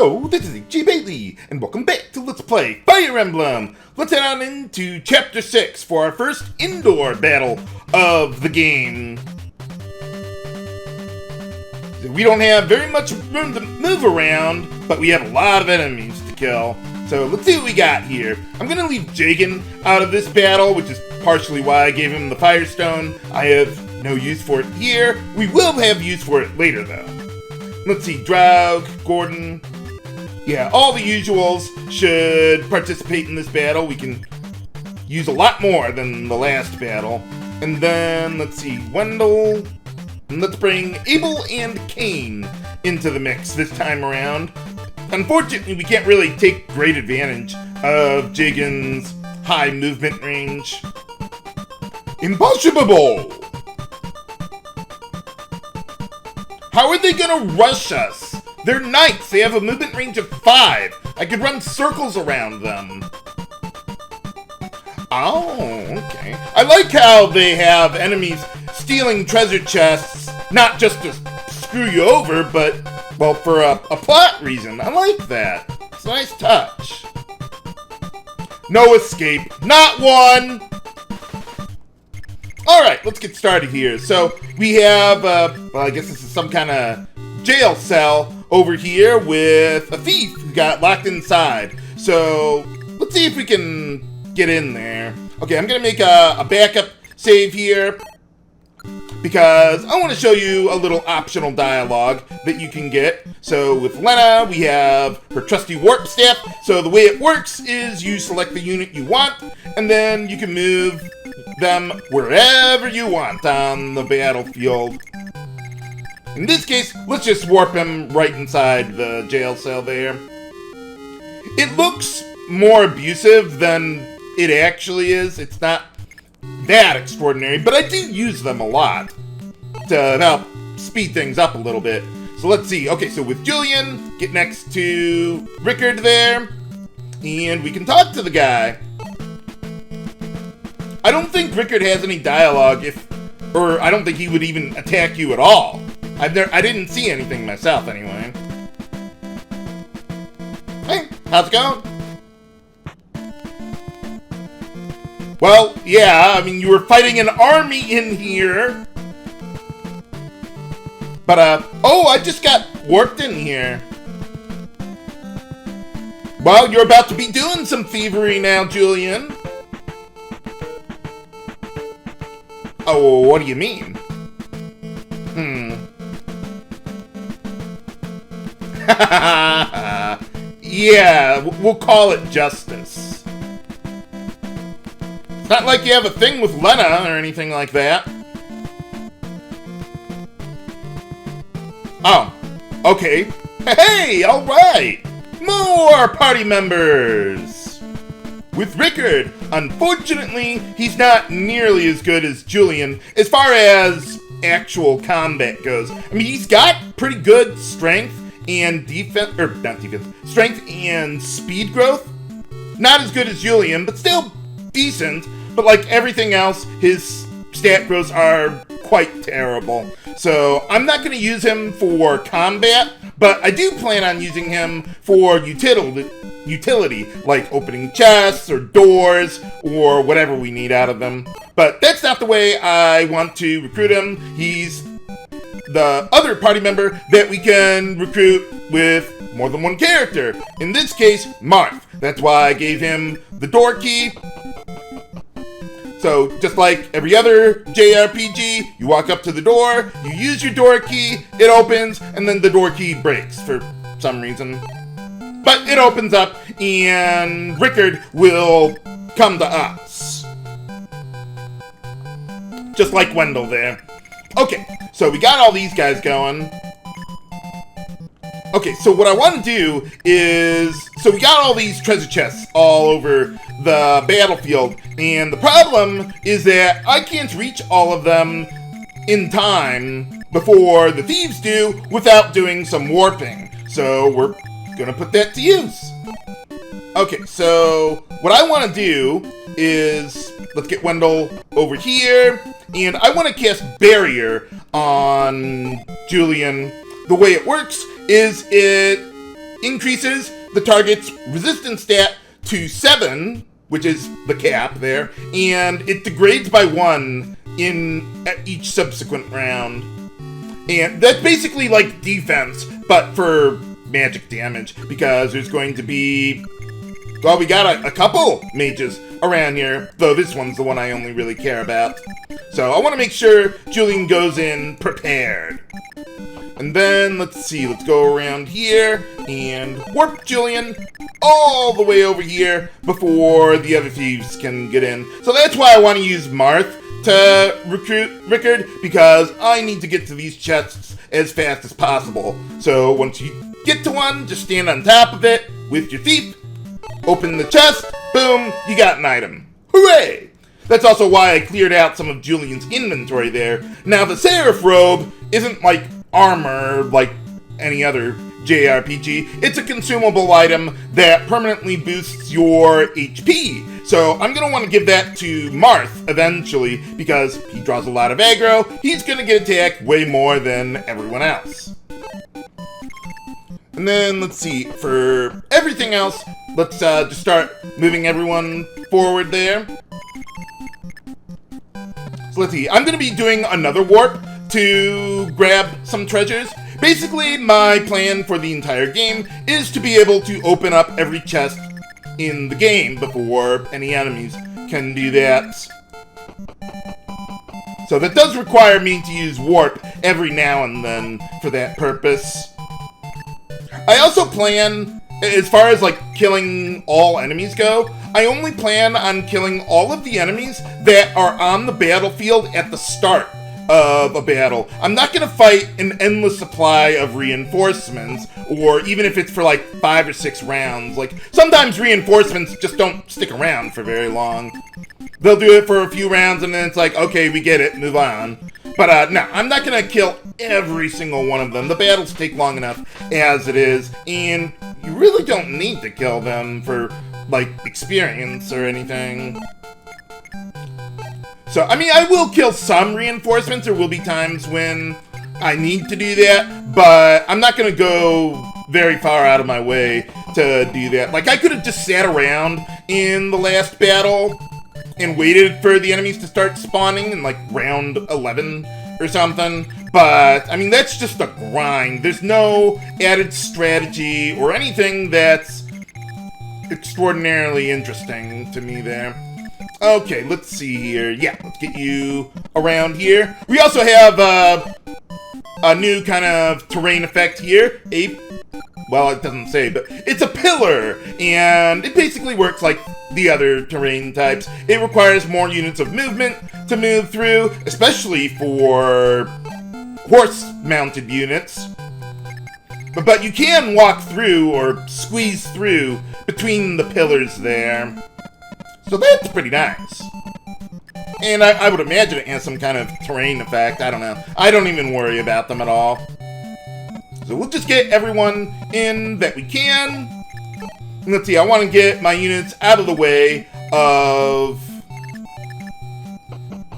Hello, this is G. Bailey, and welcome back to Let's Play Fire Emblem. Let's head on into Chapter 6 for our first indoor battle of the game. We don't have very much room to move around, but we have a lot of enemies to kill. So let's see what we got here. I'm going to leave Jagan out of this battle, which is partially why I gave him the Firestone. I have no use for it here. We will have use for it later, though. Let's see, Draug, Gordon. Yeah, all the usuals should participate in this battle. We can use a lot more than the last battle. And then, let's see, Wendell. And let's bring Abel and Cain into the mix this time around. Unfortunately, we can't really take great advantage of Jagan's high movement range. Impossible! How are they gonna rush us? They're knights. They have a movement range of 5. I could run circles around them. Oh, okay. I like how they have enemies stealing treasure chests, not just to screw you over, but, well, for a plot reason. I like that. It's a nice touch. No escape. Not one! Alright, let's get started here. So, we have, well, I guess this is some kind of jail cell over here with a thief who got locked inside. So, let's see if we can get in there. Okay, I'm going to make a backup save here because I want to show you a little optional dialogue that you can get. So, with Lena, we have her trusty warp staff. So, the way it works is you select the unit you want, and then you can move them wherever you want on the battlefield. In this case, let's just warp him right inside the jail cell there. It looks more abusive than it actually is. It's not that extraordinary, but I do use them a lot to help speed things up a little bit. So let's see. Okay, so with Julian, get next to Rickard there, and we can talk to the guy. I don't think Rickard has any dialogue, or I don't think he would even attack you at all. I didn't see anything myself, anyway. Hey, how's it going? Well, yeah, I mean, you were fighting an army in here. But, oh, I just got warped in here. Well, you're about to be doing some thievery now, Julian. Oh, what do you mean? Yeah, we'll call it justice. It's not like you have a thing with Lena or anything like that. Oh, okay. Hey, alright! More party members! With Rickard, unfortunately, he's not nearly as good as Julian as far as actual combat goes. I mean, he's got pretty good strength and defense, or not defense, strength and speed growth. Not as good as Julian, but still decent. But like everything else, his stat growths are quite terrible. So I'm not going to use him for combat, but I do plan on using him for utility, like opening chests or doors or whatever we need out of them. But that's not the way I want to recruit him. He's the other party member that we can recruit with more than one character. In this case, Marth. That's why I gave him the door key. So, just like every other JRPG, you walk up to the door, you use your door key, it opens, and then the door key breaks for some reason. But it opens up, and Rickard will come to us. Just like Wendell there. Okay, so we got all these guys going. Okay, so what I want to do is... So we got all these treasure chests all over the battlefield, and the problem is that I can't reach all of them in time before the thieves do without doing some warping. So we're gonna put that to use. Okay, so what I want to do is... Let's get Wendell over here, and I want to cast Barrier on Julian. The way it works is it increases the target's resistance stat to 7, which is the cap there, and it degrades by 1 at each subsequent round. And that's basically like defense, but for magic damage, because there's going to be, well, we got a couple mages around here, though this one's the one I only really care about. So I want to make sure Julian goes in prepared. And then, let's see, let's go around here and warp Julian all the way over here before the other thieves can get in. So that's why I want to use Marth to recruit Rickard, because I need to get to these chests as fast as possible. So once you get to one, just stand on top of it with your thief, open the chest, boom, you got an item. Hooray! That's also why I cleared out some of Julian's inventory there. Now the Seraph Robe isn't like armor like any other JRPG. It's a consumable item that permanently boosts your HP. So I'm going to want to give that to Marth eventually, because he draws a lot of aggro. He's going to get attacked way more than everyone else. And then, let's see, for everything else, let's just start moving everyone forward there. So let's see, I'm going to be doing another warp to grab some treasures. Basically, my plan for the entire game is to be able to open up every chest in the game before any enemies can do that. So that does require me to use warp every now and then for that purpose. I also plan, as far as like killing all enemies go, I only plan on killing all of the enemies that are on the battlefield at the start of a battle. I'm not going to fight an endless supply of reinforcements, or even if it's for like 5 or 6 rounds. Like, sometimes reinforcements just don't stick around for very long. They'll do it for a few rounds and then it's like, okay, we get it, move on. But no, I'm not going to kill every single one of them. The battles take long enough as it is, and you really don't need to kill them for, like, experience or anything. So, I mean, I will kill some reinforcements. There will be times when I need to do that, but I'm not going to go very far out of my way to do that. Like, I could have just sat around in the last battle and waited for the enemies to start spawning in, like, round 11 or something. But, I mean, that's just a grind. There's no added strategy or anything that's extraordinarily interesting to me there. Okay, let's see here. Yeah, let's get you around here. We also have a new kind of terrain effect here. Well, it doesn't say, but it's a pillar, and it basically works like the other terrain types. It requires more units of movement to move through, especially for horse-mounted units. But you can walk through or squeeze through between the pillars there. So that's pretty nice. And I would imagine it has some kind of terrain effect. I don't know. I don't even worry about them at all. So we'll just get everyone in that we can. And let's see, I want to get my units out of the way of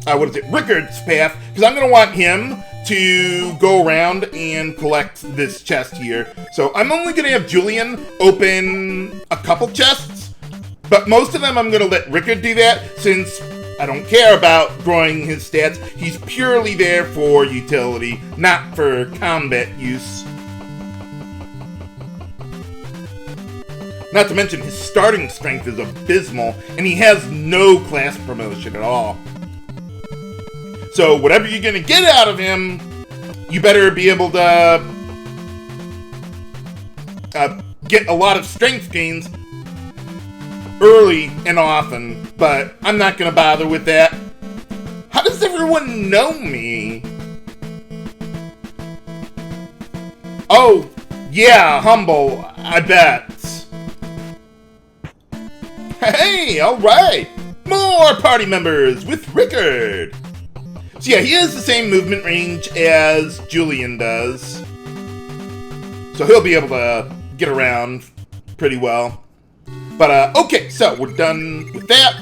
Rickard's path, because I'm going to want him to go around and collect this chest here. So I'm only going to have Julian open a couple chests, but most of them I'm going to let Rickard do that, since I don't care about growing his stats. He's purely there for utility, not for combat use. Not to mention, his starting strength is abysmal, and he has no class promotion at all. So whatever you're going to get out of him, you better be able to get a lot of strength gains early and often, but I'm not going to bother with that. How does everyone know me? Oh, yeah, humble, I bet. Hey, alright! More party members with Rickard! So yeah, he has the same movement range as Julian does. So he'll be able to get around pretty well. But, okay, so we're done with that.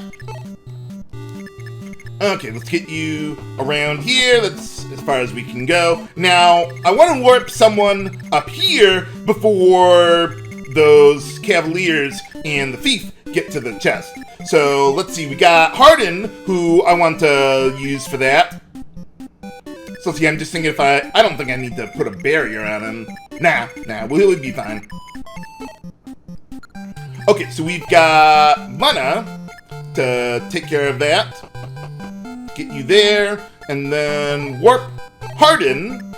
Okay, let's get you around here. That's as far as we can go. Now, I want to warp someone up here before those Cavaliers and the Thief get to the chest. So let's see, we got Hardin, who I want to use for that. So see, I'm just thinking if I don't think I need to put a barrier on him. Nah, we'll be fine. Okay, so we've got Mana to take care of that. Get you there, and then warp Hardin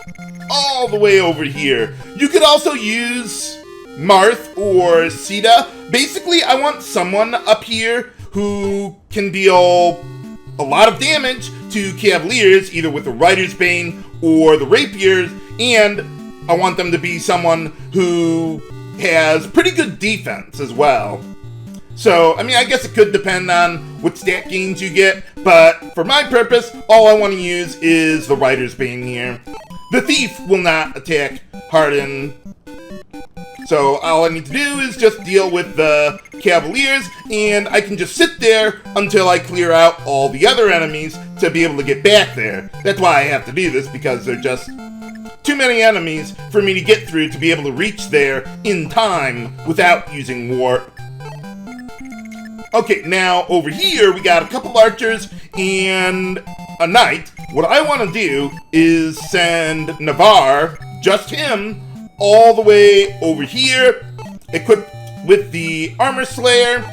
all the way over here. You could also use Marth or Sita. Basically, I want someone up here who can deal a lot of damage to Cavaliers, either with the Rider's Bane or the Rapiers, and I want them to be someone who has pretty good defense as well. So, I mean, I guess it could depend on what stat gains you get, but for my purpose, all I want to use is the Rider's Bane here. The Thief will not attack Hardin, so all I need to do is just deal with the Cavaliers, and I can just sit there until I clear out all the other enemies to be able to get back there. That's why I have to do this, because there are just too many enemies for me to get through to be able to reach there in time without using warp. Okay, now over here we got a couple archers and a knight. What I want to do is send Navarre, just him, all the way over here, equipped with the Armor Slayer,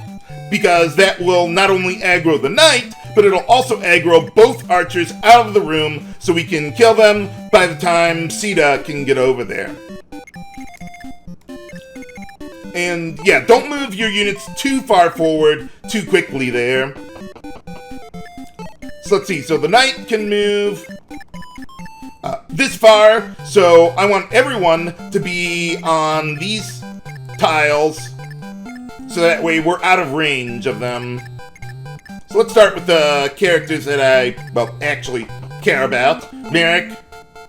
because that will not only aggro the knight, but it'll also aggro both archers out of the room so we can kill them by the time Sita can get over there. And yeah, don't move your units too far forward too quickly there. So let's see, so the knight can move this far, so I want everyone to be on these tiles, so that way we're out of range of them. So let's start with the characters that I, well, actually care about. Merrick,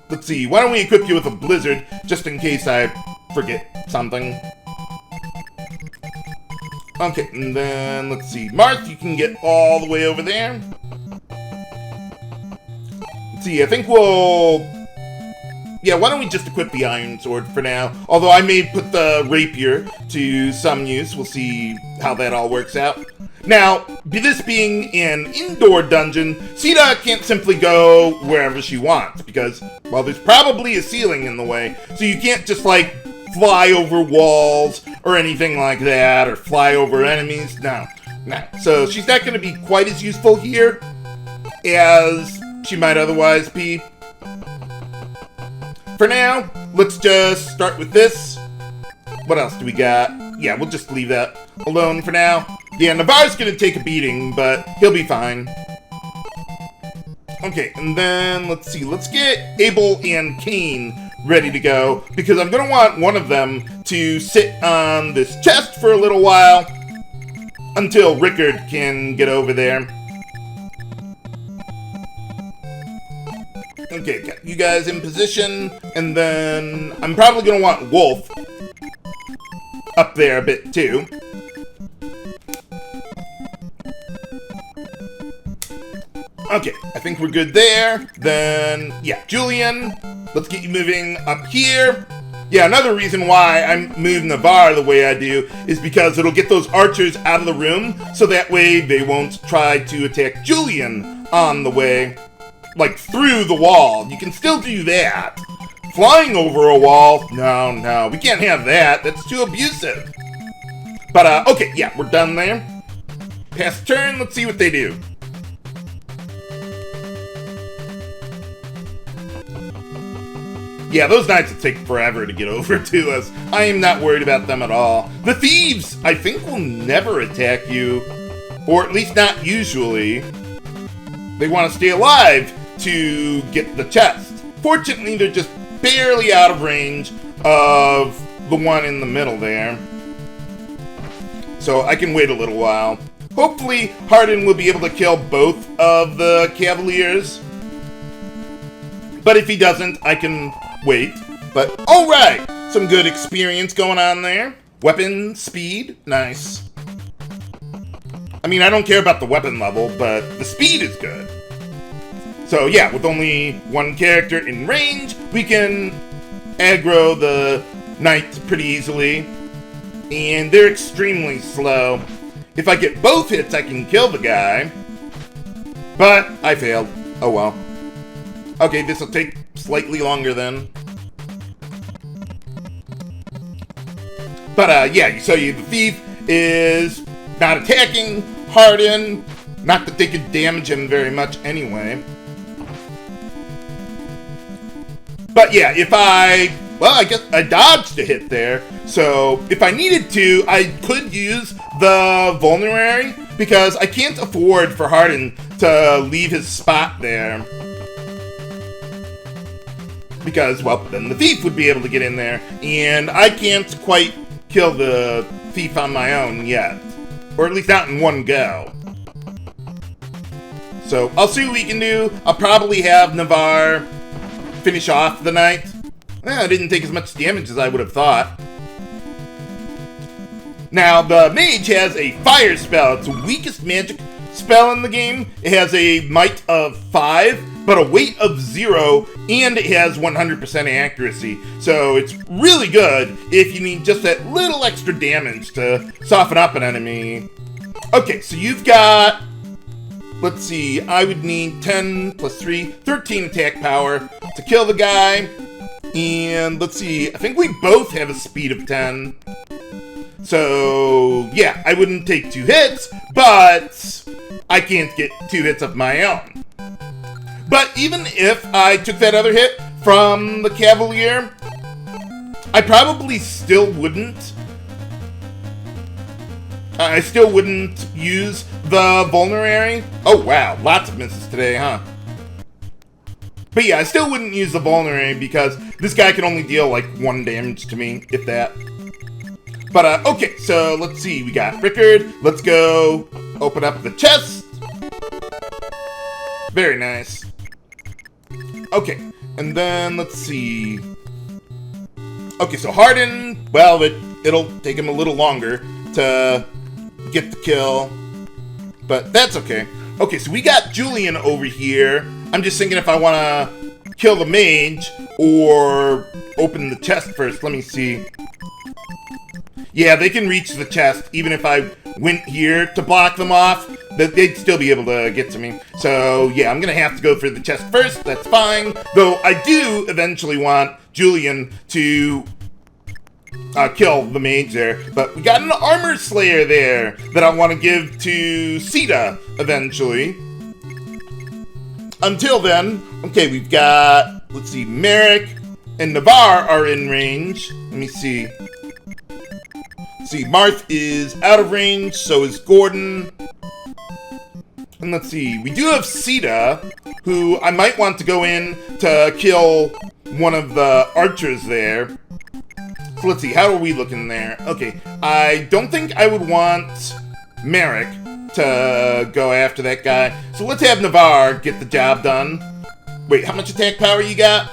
let's see, why don't we equip you with a blizzard, just in case I forget something. Okay, and then, let's see, Marth, you can get all the way over there. Let's see, I think we'll... Yeah, why don't we just equip the Iron Sword for now? Although I may put the Rapier to some use. We'll see how that all works out. Now, this being an indoor dungeon, Sita can't simply go wherever she wants, because, well, there's probably a ceiling in the way, so you can't just, like, fly over walls or anything like that, or fly over enemies. No. So she's not going to be quite as useful here as she might otherwise be. For now, let's just start with this. What else do we got? Yeah, we'll just leave that alone for now. Yeah, Navarre's going to take a beating, but he'll be fine. Okay, and then, let's see. Let's get Abel and Cain ready to go, because I'm going to want one of them to sit on this chest for a little while until Rickard can get over there. Okay, got you guys in position, and then I'm probably going to want Wolf up there a bit too. Okay, I think we're good there. Then, yeah, Julian, let's get you moving up here. Yeah, another reason why I'm moving Navarre the way I do is because it'll get those archers out of the room, so that way they won't try to attack Julian on the way, like through the wall. You can still do that. Flying over a wall, no, we can't have that. That's too abusive. But, okay, yeah, we're done there. Pass turn, let's see what they do. Yeah, those knights will take forever to get over to us. I am not worried about them at all. The thieves, I think, will never attack you. Or at least not usually. They want to stay alive to get the chest. Fortunately, they're just barely out of range of the one in the middle there. So I can wait a little while. Hopefully, Hardin will be able to kill both of the Cavaliers. But if he doesn't, I can wait. But, alright! Some good experience going on there. Weapon, speed, nice. I mean, I don't care about the weapon level, but the speed is good. So yeah, with only one character in range, we can aggro the knight pretty easily. and they're extremely slow. If I get both hits, I can kill the guy. But I failed. Oh well. Okay, this will take slightly longer then. But yeah, so the thief is not attacking Hardin. Not that they could damage him very much anyway. But yeah, I guess I dodged a hit there. So if I needed to, I could use the vulnerary because I can't afford for Hardin to leave his spot there. Because, well, then the thief would be able to get in there, and I can't quite kill the thief on my own yet. Or at least not in one go. So I'll see what we can do. I'll probably have Navarre finish off the night. I didn't take as much damage as I would have thought. Now, the mage has a fire spell. It's the weakest magic spell in the game. It has a might of 5, but a weight of 0, and it has 100% accuracy. So it's really good if you need just that little extra damage to soften up an enemy. Okay, so you've got, let's see, I would need 10 plus 3, 13 attack power to kill the guy. And let's see, I think we both have a speed of 10. So, yeah, I wouldn't take 2 hits, but I can't get 2 hits of my own. But even if I took that other hit from the Cavalier, I probably still wouldn't. I still wouldn't use the vulnerary. Oh, wow, lots of misses today, huh? But yeah, I still wouldn't use the vulnerary because this guy can only deal like 1 damage to me, if that. But, okay, so let's see. We got Rickard. Let's go open up the chest. Very nice. Okay, and then let's see. Okay, so Hardin, well, it'll take him a little longer to get the kill, but that's okay. Okay, so we got Julian over here. I'm just thinking if I want to kill the mage or open the chest first. Let me see. Yeah, they can reach the chest even if I went here to block them off. They'd still be able to get to me. So, yeah, I'm going to have to go for the chest first. That's fine. Though I do eventually want Julian to kill the mage there. But we got an armor slayer there that I want to give to Sita eventually. Until then, okay, we've got, let's see, Merrick and Navarre are in range. Let me see. See, Marth is out of range, so is Gordon. And let's see, we do have Sita, who I might want to go in to kill one of the archers there. So let's see, how are we looking there? Okay, I don't think I would want Merrick to go after that guy. So let's have Navarre get the job done. Wait, how much attack power you got?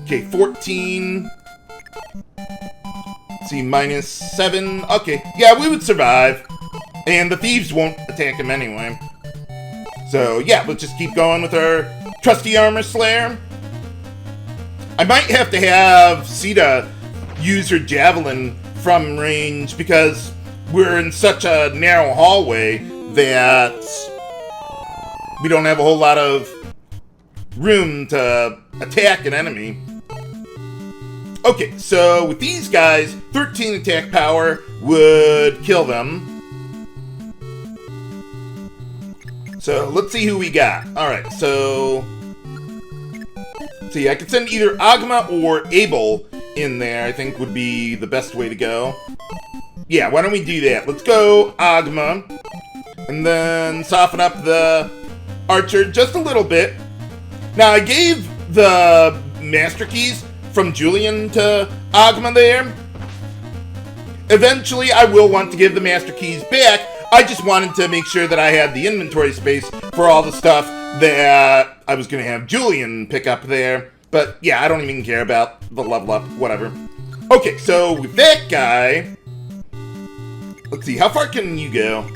Okay, 14. Let's see, minus 7. Okay, yeah, we would survive. And the thieves won't attack him anyway. So, yeah, let's just keep going with our trusty armor slayer. I might have to have Sita use her javelin from range because we're in such a narrow hallway that we don't have a whole lot of room to attack an enemy. Okay, so with these guys, 13 attack power would kill them. So let's see who we got. Alright, so see, I could send either Agma or Abel in there, I think would be the best way to go. Yeah, why don't we do that? Let's go Agma. And then soften up the archer just a little bit. Now, I gave the master keys from Julian to Agma there. Eventually, I will want to give the master keys back. I just wanted to make sure that I had the inventory space for all the stuff that I was going to have Julian pick up there. But yeah, I don't even care about the level up, whatever. Okay, so with that guy, let's see, how far can you go?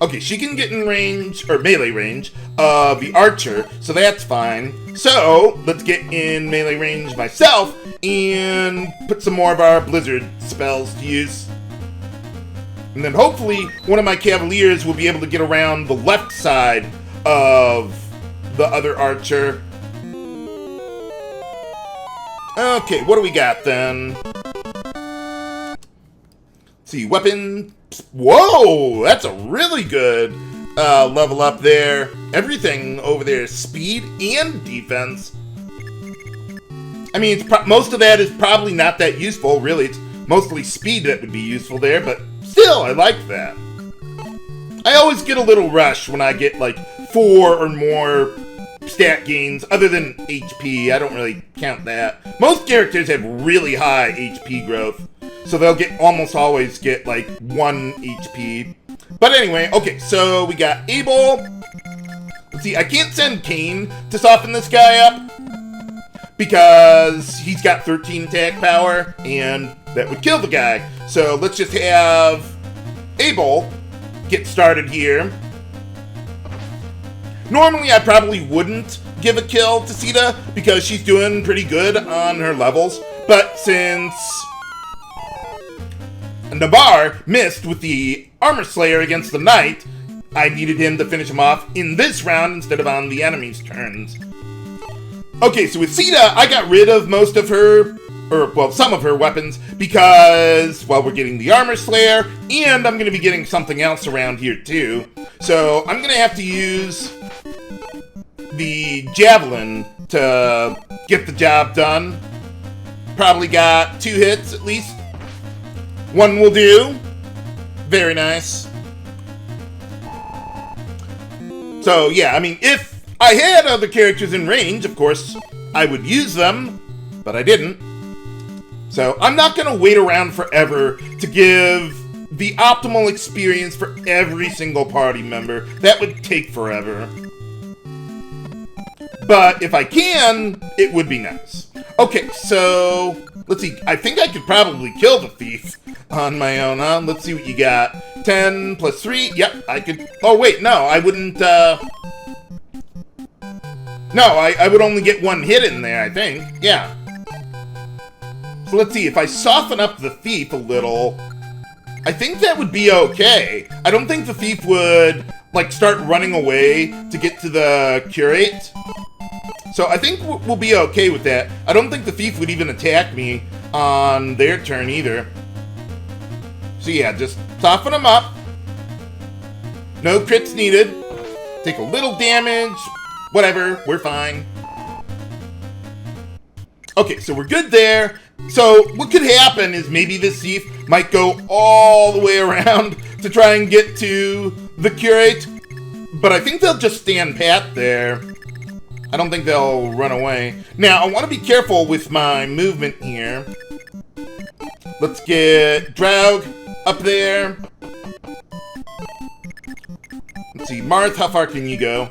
Okay, she can get in range, or melee range, of the archer, so that's fine. So, let's get in melee range myself, and put some more of our blizzard spells to use. And then hopefully one of my Cavaliers will be able to get around the left side of the other archer. Okay, what do we got then? Let's see, weapon. Whoa, that's a really good level up there. Everything over there is speed and defense. I mean, most of that is probably not that useful, really. It's mostly speed that would be useful there, but still, I like that. I always get a little rush when I get like 4 or more stat gains, other than HP. I don't really count that. Most characters have really high HP growth, so they'll almost always get like 1 HP. But anyway, okay, so we got Abel. Let's see, I can't send Cain to soften this guy up because he's got 13 attack power, and that would kill the guy. So let's just have Abel get started here. Normally, I probably wouldn't give a kill to Sita because she's doing pretty good on her levels. But since Navarre missed with the Armor Slayer against the Knight, I needed him to finish him off in this round instead of on the enemy's turns. Okay, so with Sita, I got rid of most of her, or, well, some of her weapons because, well, we're getting the Armor Slayer, and I'm going to be getting something else around here, too. So I'm going to have to use the Javelin to get the job done. Probably got 2 hits, at least. 1 will do. Very nice. So, yeah, I mean, if I had other characters in range, of course, I would use them, but I didn't. So I'm not going to wait around forever to give the optimal experience for every single party member. That would take forever. But if I can, it would be nice. Okay, so let's see. I think I could probably kill the thief on my own, huh? Let's see what you got. 10 plus 3. Yep, I could. Oh, wait, no, I wouldn't. No, I would only get 1 hit in there, I think. Yeah. So let's see. If I soften up the thief a little, I think that would be okay. I don't think the thief would, like, start running away to get to the curate. So I think we'll be okay with that. I don't think the thief would even attack me on their turn either. So yeah, just soften them up. No crits needed. Take a little damage. Whatever, we're fine. Okay, so we're good there. So what could happen is maybe this thief might go all the way around to try and get to the curate. But I think they'll just stand pat there. I don't think they'll run away. Now, I want to be careful with my movement here. Let's get Draug up there. Let's see, Marth, how far can you go?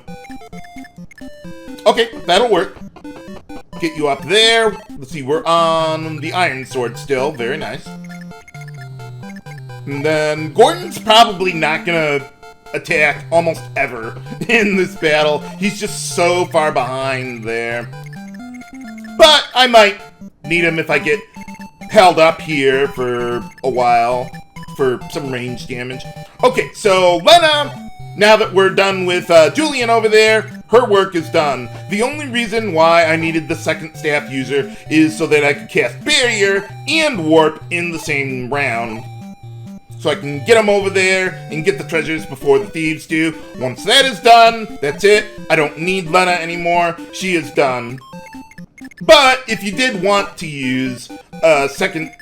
Okay, that'll work. Get you up there. Let's see, we're on the Iron Sword still. Very nice. And then Gordon's probably not gonna attack almost ever in this battle. He's just so far behind there. But I might need him if I get held up here for a while for some range damage. Okay, so Lena, now that we're done with Julian over there, her work is done. The only reason why I needed the second staff user is so that I could cast Barrier and Warp in the same round. So I can get them over there and get the treasures before the thieves do. Once that is done, that's it. I don't need Lena anymore. She is done. But if you did want to use a second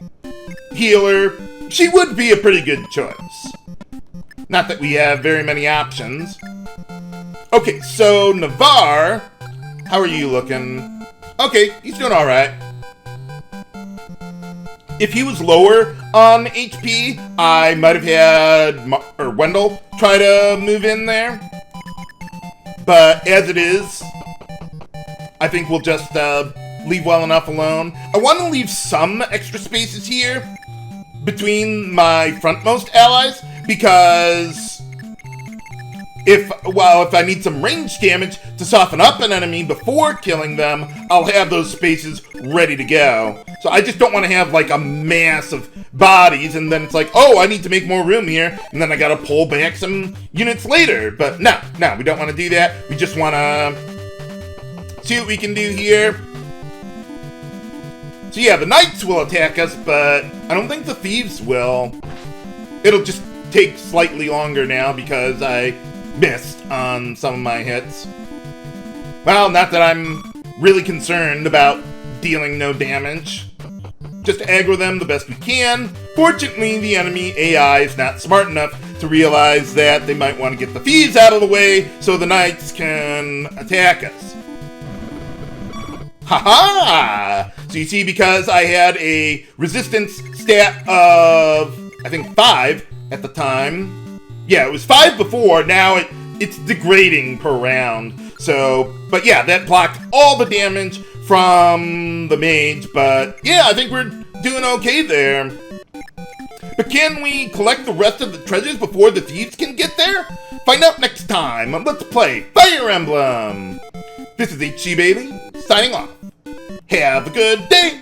healer, she would be a pretty good choice. Not that we have very many options. Okay, so Navarre, how are you looking? Okay, he's doing all right. If he was lower on HP, I might have had Wendell try to move in there. But as it is, I think we'll just leave well enough alone. I want to leave some extra spaces here between my frontmost allies because if I need some range damage to soften up an enemy before killing them, I'll have those spaces ready to go. So I just don't want to have like a mass of bodies and then it's like, oh, I need to make more room here, and then I gotta pull back some units later. But no, we don't want to do that. We just want to see what we can do here. So yeah, the knights will attack us, but I don't think the thieves will. It'll just take slightly longer now because I missed on some of my hits. Well, not that I'm really concerned about dealing no damage. Just aggro them the best we can. Fortunately, the enemy AI is not smart enough to realize that they might want to get the thieves out of the way so the knights can attack us. Haha! So you see, because I had a resistance stat of, I think, 5 at the time. Yeah, it was 5 before, now it's degrading per round. So, but yeah, that blocked all the damage from the mage, but yeah, I think we're doing okay there. But can we collect the rest of the treasures before the thieves can get there? Find out next time on Let's Play Fire Emblem! This is HC Bailey, signing off. Have a good day!